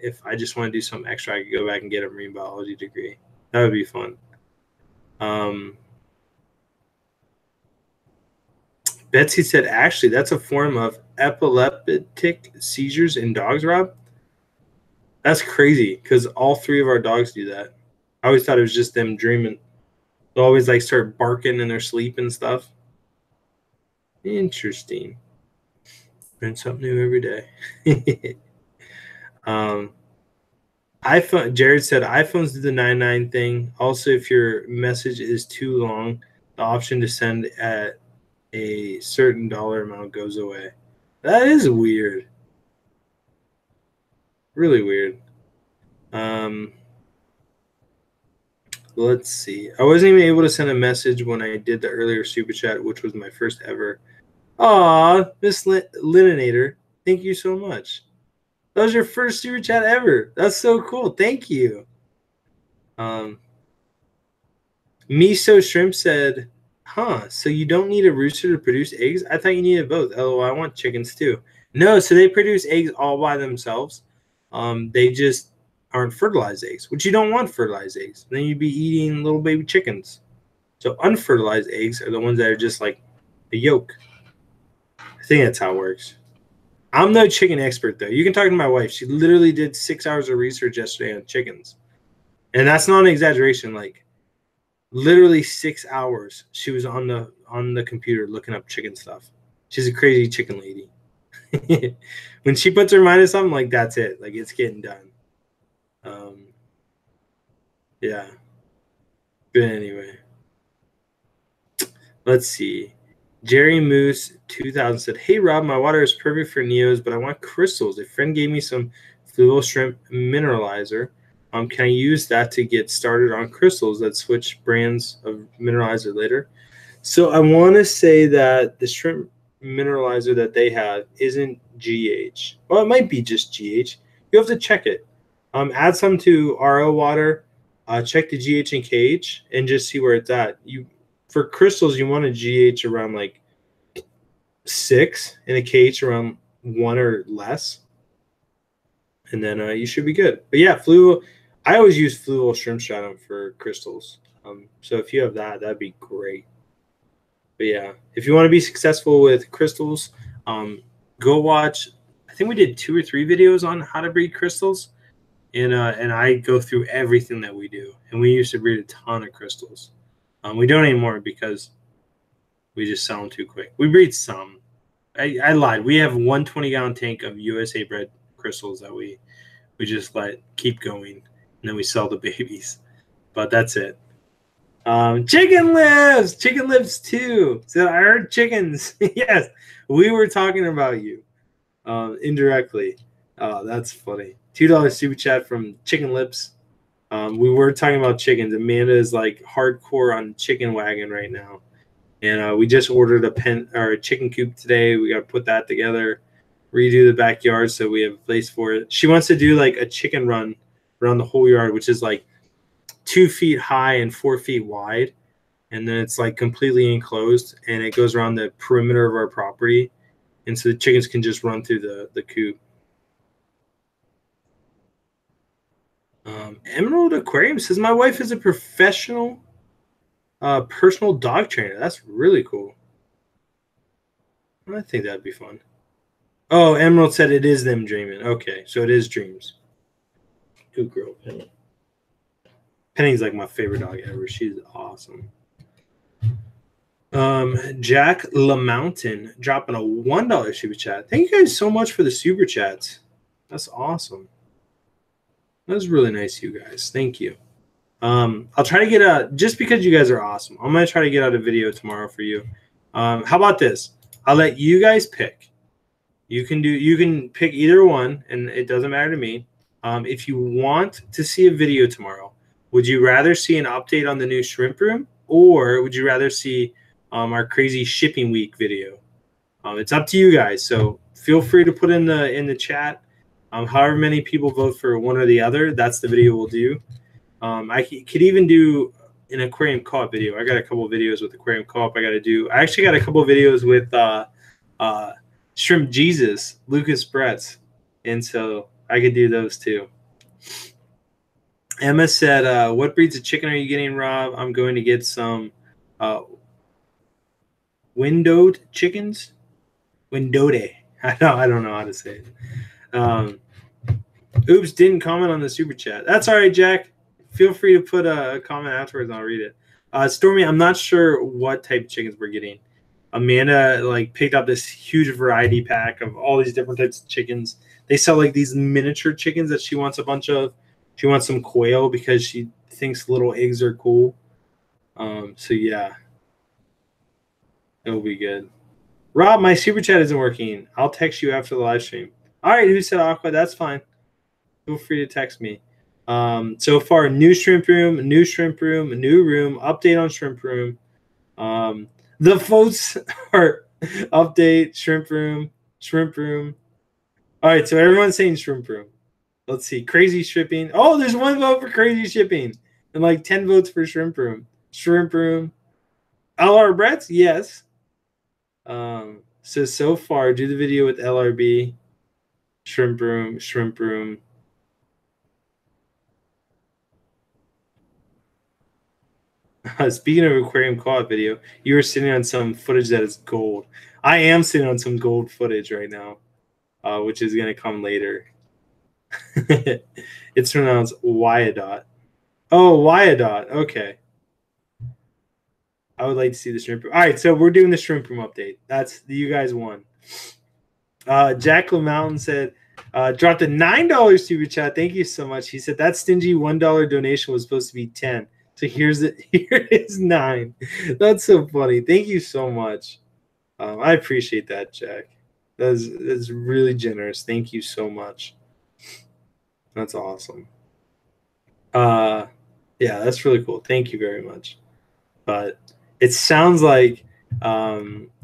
if I just want to do something extra, I could go back and get a marine biology degree. That would be fun. Betsy said, actually, that's a form of epileptic seizures in dogs, Rob. That's crazy because all three of our dogs do that. I always thought it was just them dreaming. They'll always like start barking in their sleep and stuff. Interesting. Learn something new every day. iPhone. Jared said iPhones do the 99 thing. Also, if your message is too long, the option to send at a certain dollar amount goes away. That is weird. Really weird. Let's see. I wasn't even able to send a message when I did the earlier super chat, which was my first ever. Aw, Miss Lininator, thank you so much. That was your first super chat ever. That's so cool. Thank you. Miso Shrimp said, huh, so you don't need a rooster to produce eggs? I thought you needed both. LOL, I want chickens too. No, so they produce eggs all by themselves. They just aren't fertilized eggs, which you don't want fertilized eggs. Then you'd be eating little baby chickens. So unfertilized eggs are the ones that are just like the yolk. I think that's how it works. I'm no chicken expert, though. You can talk to my wife. She literally did 6 hours of research yesterday on chickens. And that's not an exaggeration. Like, literally 6 hours she was on the computer looking up chicken stuff. She's a crazy chicken lady. When she puts her mind to something, like, that's it. Like, it's getting done. Yeah. But anyway. Let's see. Jerry Moose 2000 said, hey, Rob, my water is perfect for Neos, but I want crystals. A friend gave me some fluval shrimp mineralizer. Can I use that to get started on crystals that switch brands of mineralizer later? So I want to say that the shrimp mineralizer that they have isn't GH. Well, it might be just GH. You have to check it. Add some to RO water. Check the GH and KH and just see where it's at. For crystals, you want a GH around like 6 and a KH around 1 or less. And then you should be good. But yeah, I always use fluval shrimp stratum for crystals. So if you have that, that'd be great. But yeah, if you want to be successful with crystals, go watch. I think we did 2 or 3 videos on how to breed crystals. And I go through everything that we do. And we used to breed a ton of crystals. We don't anymore because we just sell them too quick. We breed some. I lied. We have 1 20-gallon tank of USA bred crystals that we just let keep going, and then we sell the babies. But that's it. Chicken lives too. So I heard chickens. Yes, we were talking about you indirectly. Oh, that's funny. $2 super chat from Chicken Lips. We were talking about chickens. Amanda is like hardcore on chicken wagon right now. And we just ordered a chicken coop today. We got to put that together, redo the backyard so we have a place for it. She wants to do like a chicken run around the whole yard, which is like 2 feet high and 4 feet wide. And then it's like completely enclosed and it goes around the perimeter of our property. And so the chickens can just run through the coop. Emerald Aquarium says, my wife is a professional personal dog trainer. That's really cool. I think that'd be fun. Oh, Emerald said it is them dreaming. Okay, so it is dreams. Good girl, Penny. Penny's like my favorite dog ever. She's awesome. Jack LaMountain dropping a $1 super chat. Thank you guys so much for the super chats. That's awesome. That's really nice, you guys. Thank you. I'll try to get just because you guys are awesome, I'm gonna try to get out a video tomorrow for you. How about this? I'll let you guys pick. You can pick either one, and it doesn't matter to me. If you want to see a video tomorrow, would you rather see an update on the new shrimp room, or would you rather see our crazy shipping week video? It's up to you guys. So feel free to put in the chat. However many people vote for one or the other, that's the video we'll do. I could even do an aquarium co-op video. I got a couple of videos with aquarium co-op I got to do. I actually got a couple of videos with Shrimp Jesus, Lucas Bretz, and so I could do those too. Emma said, what breeds of chicken are you getting, Rob? I'm going to get some windowed chickens. Windowed. I don't know how to say it. Oops, didn't comment on the super chat. That's all right, Jack. Feel free to put a comment afterwards and I'll read it. Stormy, I'm not sure what type of chickens we're getting. Amanda picked up this huge variety pack of all these different types of chickens. They sell these miniature chickens that she wants a bunch of. She wants some quail because she thinks little eggs are cool. So yeah, it'll be good. Rob, my super chat isn't working. I'll text you after the live stream. All right, who said Aqua? That's fine. Feel free to text me. So far, new shrimp room, a new room, update on shrimp room. The votes are update, shrimp room. All right, so everyone's saying shrimp room. Let's see, crazy shipping. Oh, there's one vote for crazy shipping and 10 votes for shrimp room. Shrimp room. LR Bretts, yes. So far, do the video with LRB. Shrimp room. Speaking of aquarium co-op video, you were sitting on some footage that is gold. I am sitting on some gold footage right now, which is going to come later. It's pronounced Wyandotte. Oh, Wyandotte. Okay. I would like to see the shrimp room. All right, so we're doing the shrimp room update. That's you guys won. Jack LaMountain said, dropped a $9 super chat. Thank you so much. He said that stingy $1 donation was supposed to be 10. So here it is 9. That's so funny. Thank you so much. I appreciate that, Jack. That's really generous. Thank you so much. That's awesome. Yeah, that's really cool. Thank you very much. But it sounds like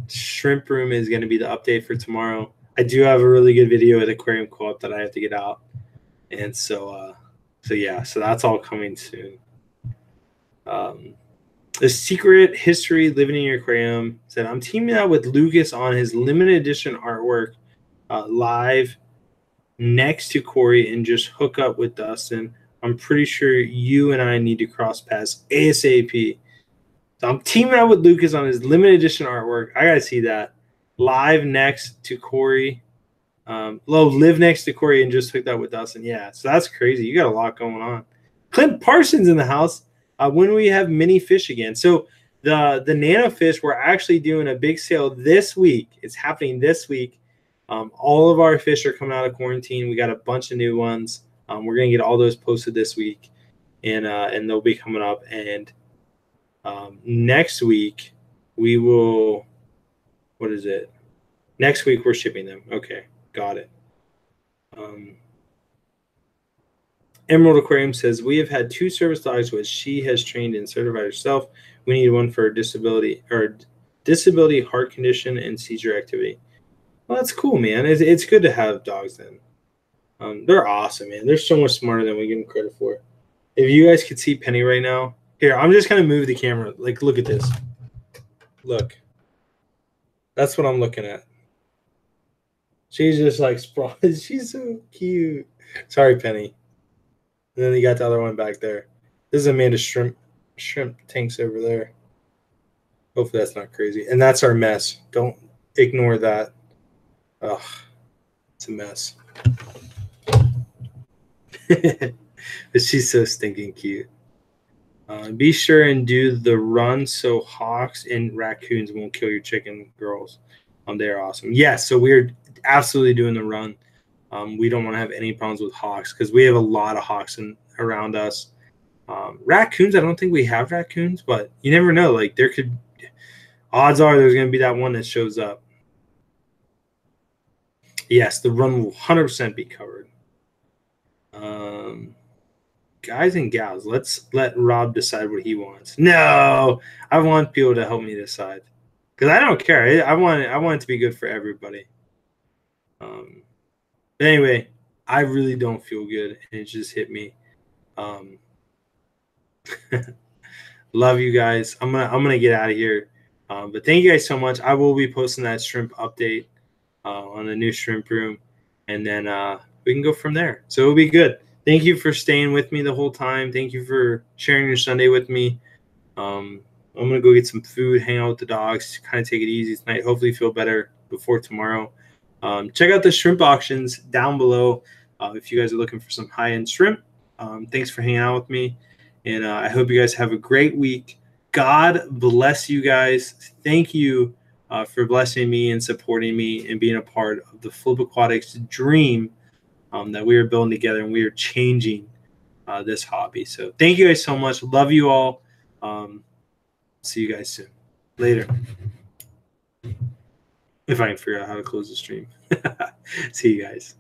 Shrimp Room is going to be the update for tomorrow. I do have a really good video at Aquarium Co-op that I have to get out. And so yeah, so that's all coming soon. The Secret History Living in Your Aquarium said, I'm teaming up with Lucas on his limited edition artwork live next to Corey and just hook up with Dustin. I'm pretty sure you and I need to cross paths ASAP. So I'm teaming up with Lucas on his limited edition artwork. I got to see that. Live next to Corey. Live next to Corey and just hooked up with Dustin. Yeah, so that's crazy. You got a lot going on. Clint Parsons in the house. When we have mini fish again. So the nano fish, we're actually doing a big sale this week. It's happening this week. All of our fish are coming out of quarantine. We got a bunch of new ones. We're going to get all those posted this week. And they'll be coming up. And next week, we will – what is it? Next week, we're shipping them. Okay, got it. Emerald Aquarium says, we have had 2 service dogs which she has trained and certified herself. We need one for disability heart condition and seizure activity. Well, that's cool, man. It's good to have dogs then. They're awesome, man. They're so much smarter than we give them credit for. If you guys could see Penny right now. Here, I'm just going to move the camera. Look at this. Look. That's what I'm looking at. She's just sprawled. She's so cute. Sorry, Penny. And then you got the other one back there. This is Amanda's shrimp tanks over there. Hopefully that's not crazy. And that's our mess. Don't ignore that. Ugh, it's a mess. But she's so stinking cute. Be sure and do the run so hawks and raccoons won't kill your chicken, girls. They're awesome. Yes, so we're absolutely doing the run. We don't want to have any problems with hawks because we have a lot of hawks around us. Raccoons, I don't think we have raccoons, but you never know. Like there could, odds are there's going to be that one that shows up. Yes, the run will 100% be covered. Guys and gals, let's let Rob decide what he wants. No, I want people to help me decide because I don't care. I want it to be good for everybody. Anyway, I really don't feel good, and it just hit me. Love you guys. I'm gonna get out of here. But thank you guys so much. I will be posting that shrimp update on the new shrimp room, and then we can go from there. So it'll be good. Thank you for staying with me the whole time. Thank you for sharing your Sunday with me. I'm gonna go get some food, hang out with the dogs, kind of take it easy tonight. Hopefully, feel better before tomorrow. Check out the shrimp auctions down below if you guys are looking for some high-end shrimp. Thanks for hanging out with me, and I hope you guys have a great week. God bless you guys. Thank you for blessing me and supporting me and being a part of the Flip Aquatics dream that we are building together, and we are changing this hobby. So thank you guys so much. Love you all. See you guys soon. Later. If I can figure out how to close the stream. See you guys.